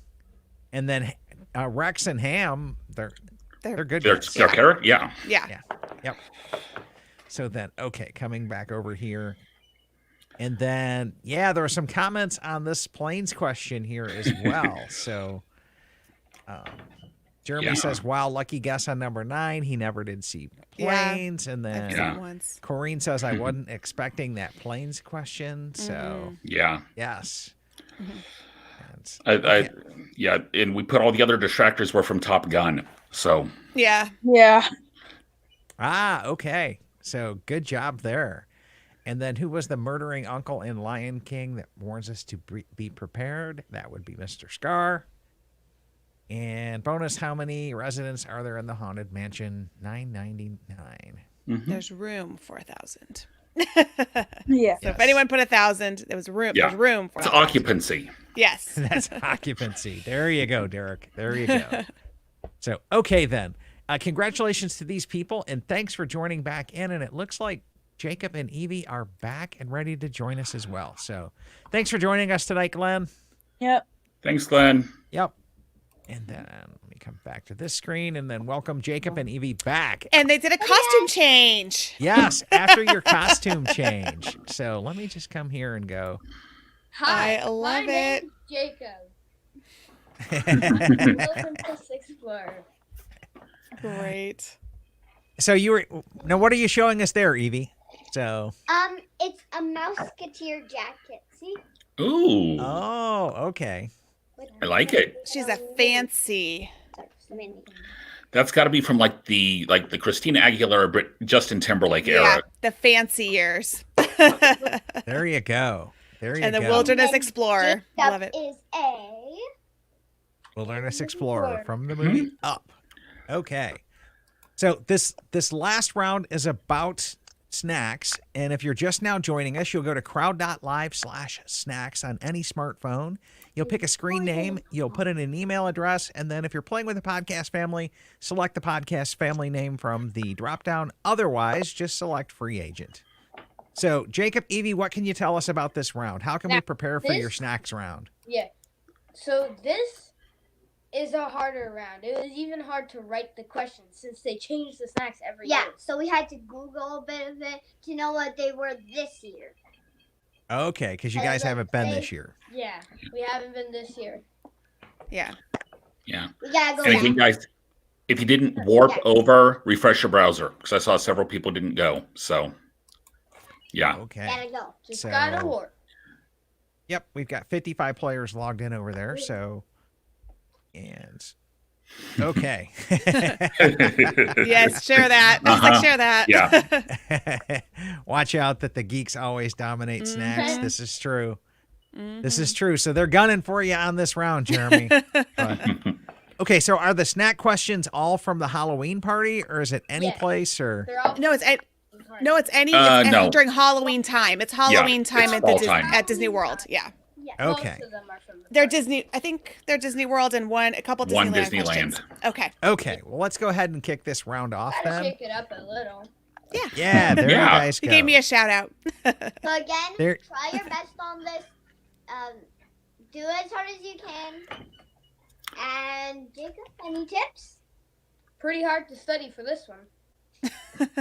And then Rex and Ham, they're good Their guys. character? Yeah. Yeah. Yeah. Yep. So then, okay, coming back over here. And then, yeah, there were some comments on this planes question here as well. So Jeremy Yeah. says, wow, lucky guess on number 9. He never did see planes. And I've then seen Yeah. it once. Corrine says, I wasn't expecting that planes question. So, Yeah. yes. Yeah, and we put all the other distractors were from Top Gun. So Yeah. Yeah. Okay. So good job there. And then who was the murdering uncle in Lion King that warns us to be prepared? That would be Mr. Scar. And bonus, how many residents are there in the Haunted Mansion? 999. There's room for 1,000. Yeah. So if anyone put 1,000, there was room. Yeah. There's room for it's 1,000. occupancy. Yes. That's occupancy. There you go, Derek. There you go. So, okay then. Congratulations to these people, and thanks for joining back in. And it looks like Jacob and Evie are back and ready to join us as well. So thanks for joining us tonight, Glenn. Yep. Thanks, Glenn. Yep. And then let me come back to this screen and then welcome Jacob and Evie back. And they did a costume change. Yes, after your costume change. So let me just come here and go. Hi, I love my it. name's Jacob. I'm a Little Princess Explorer. Great. So now what are you showing us there, Evie? So It's a Mouseketeer jacket. See? Ooh, oh, okay. I like it. She's a fancy. Mini. That's got to be from like the Christina Aguilera, Justin Timberlake Yeah, era. the fancy years. There you go. There you And the go. Wilderness And Explorer. I love it. Is a Wilderness Explorer from the movie Up. Okay. So this last round is about snacks. And if you're just now joining us, you'll go to crowd.live/snacks on any smartphone. You'll pick a screen name, you'll put in an email address, and then if you're playing with the podcast family, select the podcast family name from the drop-down. Otherwise, just select free agent. So, Jacob, Evie, what can you tell us about this round? How can we prepare for your snacks round? Yeah. So this is a harder round. It was even hard to write the questions since they change the snacks every year. Yeah, so we had to Google a bit of it to know what they were this year. Okay, because you guys haven't been this year. Yeah, we haven't been this year. Yeah. Yeah. We gotta go And again, back. guys, if you didn't warp over, refresh your browser because I saw several people didn't go. So, yeah. Okay. Gotta go. Just So- gotta warp. Yep, we've got 55 players logged in over there. So, and okay. Yes, share that. I was like, share that. Yeah. Watch out that the geeks always dominate snacks. Mhm. This is true. This is true. So they're gunning for you on this round, Jeremy. But- okay, so are the snack questions all from the Halloween party, or is it any Yeah. place, or? They're all No, it's any no. during Halloween time. It's Halloween time it's at fall time. at Disney World. Yeah. Yeah. Okay. Most of them are from the They're park. Disney. I think they're Disney World and a couple Disneyland. One Disneyland. questions. Okay. Okay, well, let's go ahead and kick this round off Gotta then. shake it up a little. Yeah, there Yeah. you guys He go. gave me a shout out. So again, There- try your best on this. Do it as hard as you can. And Jacob, any tips? Pretty hard to study for this one.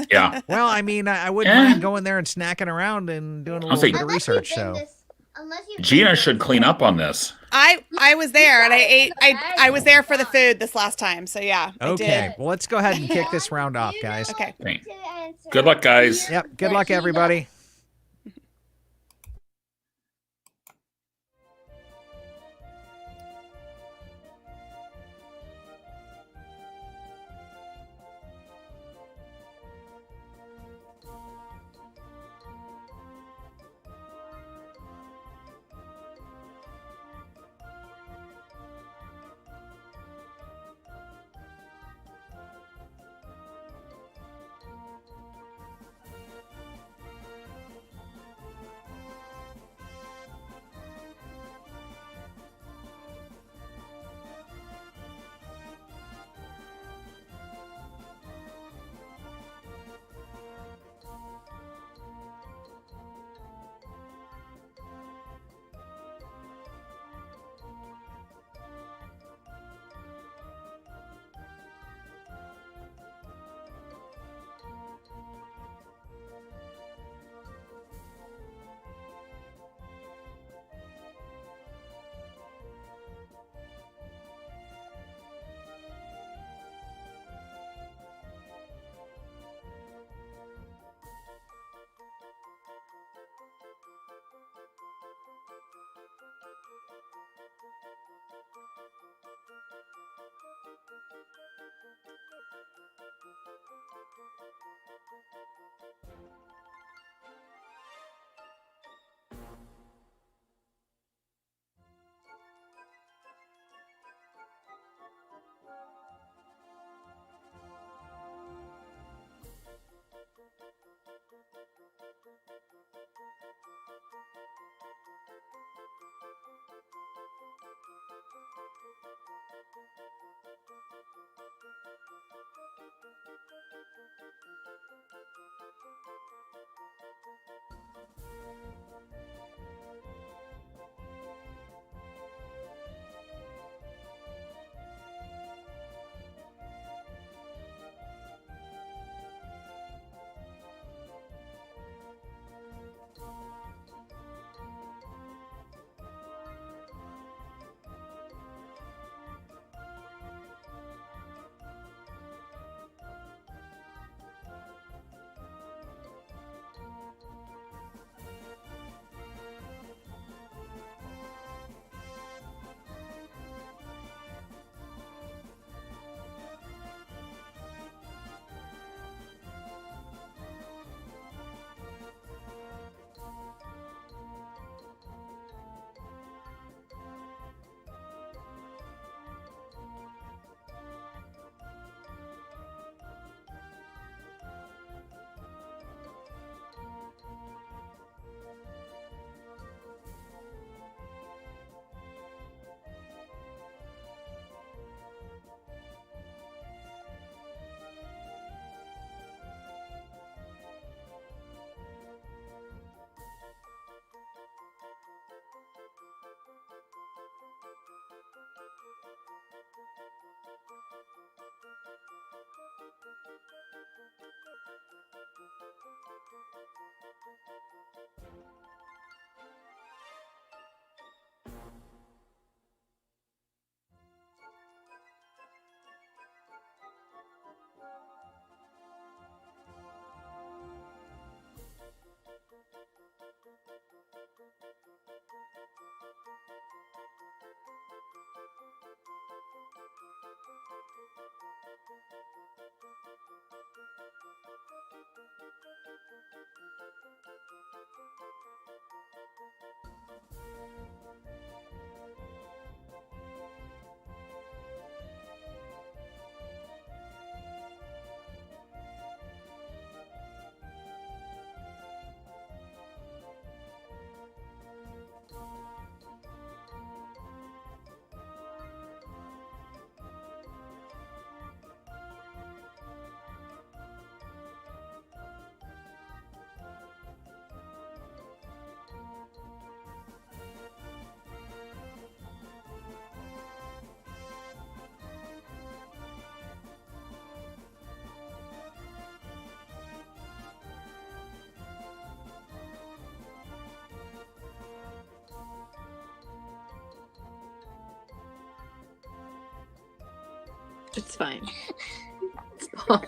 Yeah. Well, I mean, I wouldn't Eh. mind going there and snacking around and doing a I'll little say- bit of Unless you've research. been So, unless you've Gina been should this clean way. up on this. I was there and I was there for the food this last time. So yeah. I okay, did. well, let's go ahead and kick this round off, You guys. know Okay. what Okay. to answer. Good luck, guys. Yep. Good luck, everybody. It's fine. It's Paul.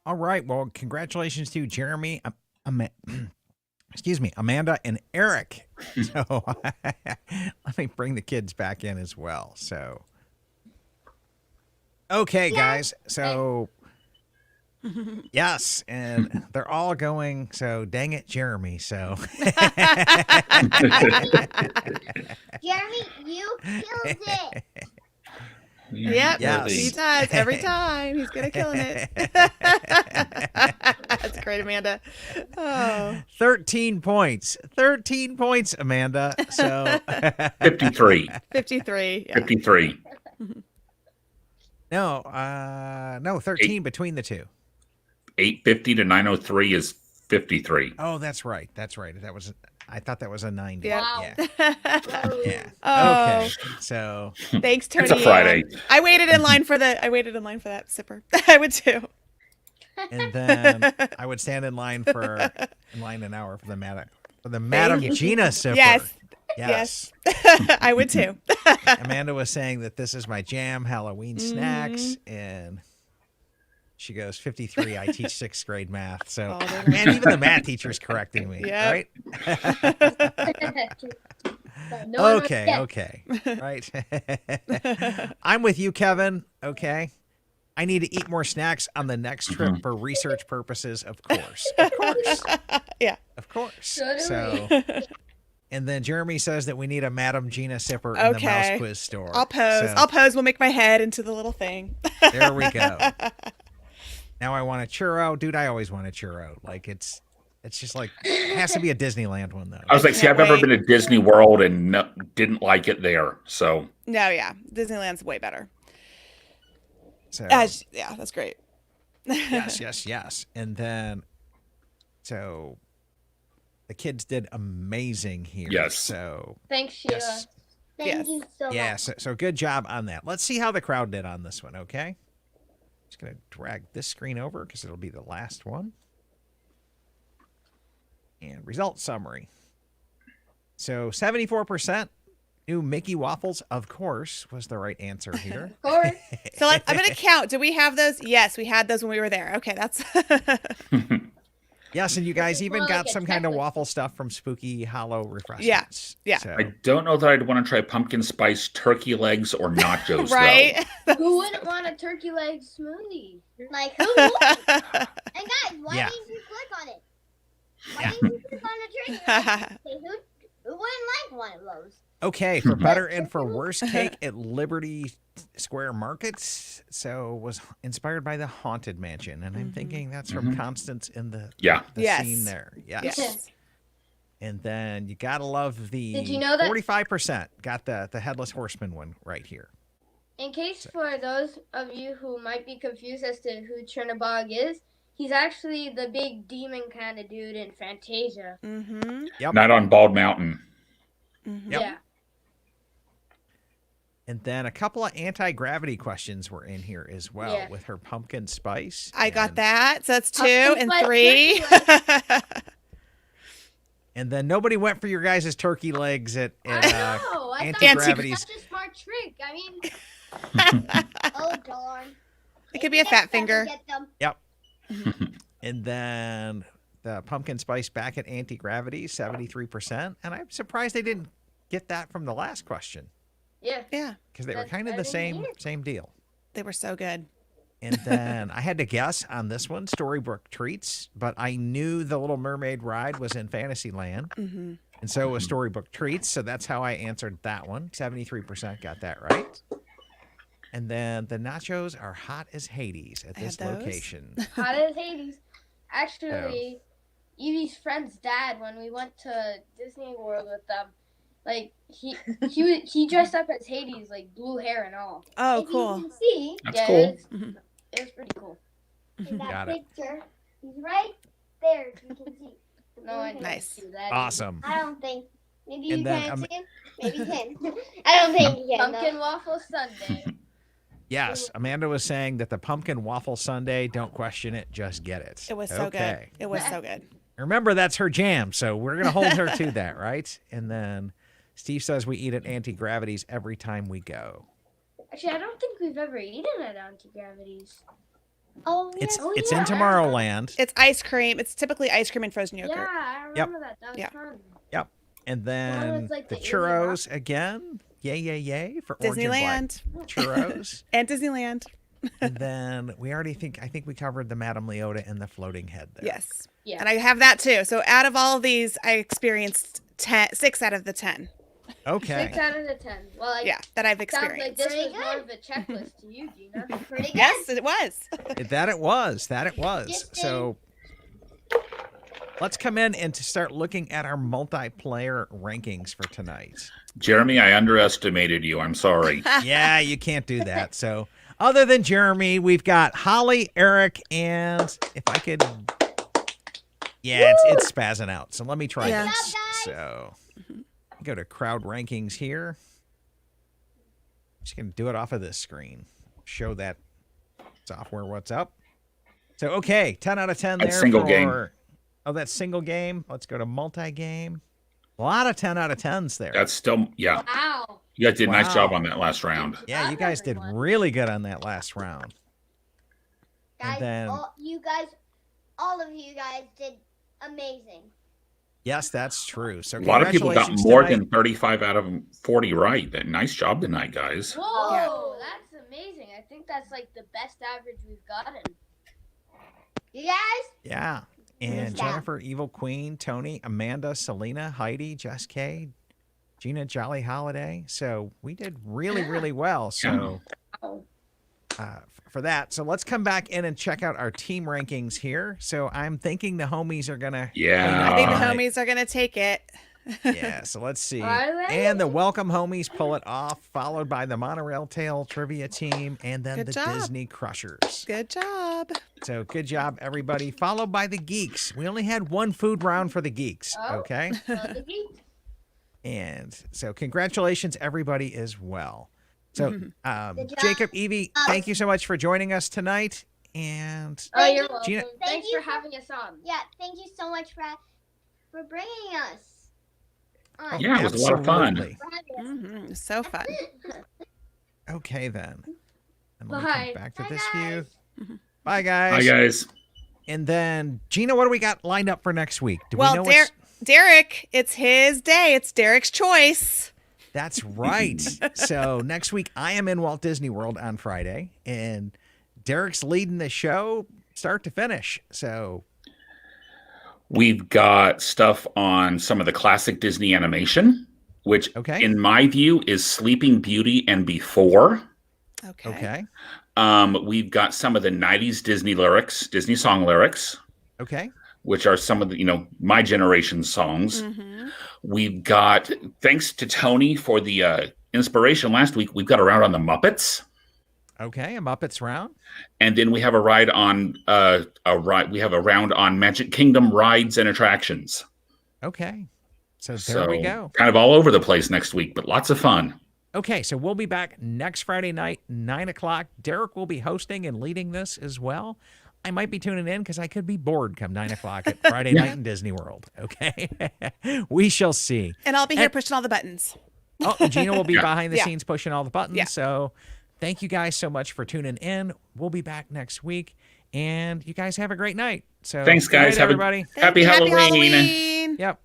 All right. Well, congratulations to Jeremy, excuse me, Amanda and Eric. So let me bring the kids back in as well. So, okay, guys. So, yes, and they're all going. So, dang it, Jeremy. So, Jeremy, you killed it. Yep, Yes. he does every time. He's good at killing it. That's great, Amanda. Oh, 13 points. 13 points, Amanda. So, 53. 53. Yeah. 53. no, 13 between the two. 850 to 903 is 53. Oh, that's right. That's right. I thought that was a 90. Yeah. Wow. Yeah. Yeah. Oh. Okay. So, Thanks, Tony. It's a Friday. I waited in line for that sipper. I would too. and then I would stand in line an hour for the Madam Gina sipper. Yes. Yes. I would too. Amanda was saying that this is my jam, Halloween snacks, and she goes 53. I teach 6th grade math, so man, even the math teacher's correcting me. Yep. Right? No one Okay. respects. Okay. Right. I'm with you, Kevin. Okay. I need to eat more snacks on the next trip for research purposes, of course. Of course. Yeah. Of course. So do So, and then Jeremy says that we need a Madam Gina sipper in the Okay. Mouse Quiz store. I'll pose. So, I'll pose. We'll make my head into the little thing. there we go. Now I want a churro. Dude, I always want a churro. Like it's just like, it has to be a Disneyland one, though. I was like, see, Can't I've never wait. been to Disney World and didn't like it there. So No, yeah. Disneyland's way better. So, Yeah, that's great. yes. And then, so the kids did amazing here. Yes. So, Thanks, Sheila. yes. Thank Yes. you so Yeah, much. so good job on that. Let's see how the crowd did on this one, okay? Just going to drag this screen over because it'll be the last one. And result summary. So 74% knew Mickey Waffles, of course, was the right answer here. Of course. So I'm going to count. Do we have those? Yes, we had those when we were there. Okay, that's. Yes, and you guys is even more got like a some kind of checklist. waffle stuff from Spooky Hollow Refreshments. Yeah. So, I don't know that I'd want to try pumpkin spice turkey legs or nachos, Right? Who wouldn't want a turkey leg smoothie? Like, who would? And guys, why Yeah. didn't you click on it? Why Yeah. didn't you click on the trigger? Say, who wouldn't like one of those? okay, for better and for worse cake at Liberty Square Markets. So was inspired by the Haunted Mansion. And I'm thinking that's from Constance in the Yes. scene there. Yes. Yes. And then you gotta love the Did you know that- 45% got the Headless Horseman one right here. In case for those of you who might be confused as to who Chernabog is, he's actually the big demon kind of dude in Fantasia. Mm-hmm. Yep. Not on Bald Mountain. Mm-hmm. Yep. Yeah. And then a couple of anti-gravity questions were in here as well Yeah. with her pumpkin spice. I got and- that. So that's 2 Pumpkin and spice 3. And then nobody went for your guys' turkey legs at I know. I thought anti-gravity's. that's a smart trick. I mean, Oh darn! It could be a fat finger. Get them. Yep. And then the pumpkin spice back at anti-gravity, 73%. And I'm surprised they didn't get that from the last question yeah. Yeah, because they were That's kind of the better than same deal. they were so good. And then I had to guess on this one, Storybook Treats, but I knew the Little Mermaid ride was in Fantasyland. Mm-hmm. And so was Storybook Treats. So that's how I answered that one. 73% got that right. And then the nachos are hot as Hades at I had this those. location. Hot as Hades. Actually, Evie's friend's dad, when we went to Disney World with them, like he dressed up as Hades, like blue hair and all. Oh, If cool. You can see That's cool. It was pretty cool. in that Got it. picture. He's right there. If you can see. No, I didn't Nice. do that. Awesome. I don't think. Maybe you And then, can see. Maybe you can. I don't think you can. Pumpkin though. waffle sundae. Yes, Amanda was saying that the pumpkin waffle sundae, don't question it, just get it. It was so good. It was so good. Remember, that's her jam, so we're going to hold her to that, right? And then Steve says we eat at Anti-Gravity's every time we go. Actually, I don't think we've ever eaten at Anti-Gravity's. Oh, yeah. It's in Tomorrowland. It's ice cream. It's typically ice cream and frozen Yeah, yogurt. I Yep. remember that. That was Yeah. fun. And then was like the the churros again. Yay, yay, yay for orange and Disneyland black churros. and Disneyland. And then I think we covered the Madame Leota and the floating head there. Yes. Yeah. And I have that too. So out of all of these, I experienced 6 out of the 10. Okay. 6 out of the 10. Well, like, Yeah, that I've sounds like experienced. this Pretty was more of a checklist to you, Gina. Pretty good. Yes, it was. That it was. That it was. Just So let's come in and to start looking at our multiplayer rankings for tonight. Jeremy, I underestimated you. I'm sorry. Yeah, you can't do that. So other than Jeremy, we've got Holly, Eric, and if I could, yeah, it's spazzing out. So let me try Yeah. this. So go to crowd rankings here. Just gonna do it off of this screen. Show that software what's up. So okay, 10 out of 10 That's there single for game. Oh, that's single game. Let's go to multi-game. A lot of 10 out of 10s there. That's still, yeah. Wow. You guys did a nice Wow. job on that last round. Yeah, you guys did really good on that last round. Guys, And then- all of you guys did amazing. Yes, that's true. So A lot of people got congratulations more tonight. than 35 out of 40 right. Nice job tonight, guys. Whoa, that's amazing. I think that's like the best average we've gotten. You guys, Yeah. And Yeah. Jennifer, Evil Queen, Tony, Amanda, Selena, Heidi, Jess K, Gina, Jolly Holiday. So we did really, really well. So Wow. for that. So let's come back in and check out our team rankings here. So I'm thinking the homies are going to. Yeah. I think the Alright. homies are going to take it. Yeah, so let's see. Are they? And the Welcome Homies pull it off, followed by the Monorail Tale Trivia Team, and then Good the job. Disney Crushers. Good job. So good job, everybody. Followed by the Geeks. We only had one food round for the Geeks, Oh. okay? Well, the geek. And so congratulations, everybody, as well. So Good job. Jacob, Evie, thank you so much for joining us tonight. And Oh, you're welcome. Gina- Thanks Thank you for having us on. yeah, thank you so much for bringing us on. Yeah, it was a lot of fun. absolutely. For having us. So fun. Okay, then. And let me Bye. come back to Bye, this guys. view. Bye, guys. Hi, guys. And then, Gina, what do we got lined up for next week? Do we Well, know what's... Derek, it's his day. It's Derek's choice. That's right. So next week, I am in Walt Disney World on Friday, and Derek's leading the show start to finish. So, We've got stuff on some of the classic Disney animation, which, Okay. in my view, is Sleeping Beauty and Before. Okay. okay. We've got some of the 90s Disney lyrics, Disney song lyrics, Okay. which are some of the, my generation songs. Mm-hmm. We've got, thanks to Tony for the inspiration last week, we've got around on the Muppets. Okay, a Muppets round. And then we have a ride on we have a round on Magic Kingdom rides and attractions. Okay. So there we go. Kind of all over the place next week, but lots of fun. Okay, so we'll be back next Friday night, 9 o'clock. Derek will be hosting and leading this as well. I might be tuning in because I could be bored come 9 o'clock at Friday night in Disney World. Okay, we shall see. And I'll be here pushing all the buttons. Oh, Gina will be behind the scenes pushing all the buttons. Yeah. So thank you guys so much for tuning in. We'll be back next week. And you guys have a great night. So thanks, guys. Good night, everybody. Happy Halloween. Happy Halloween. Yep.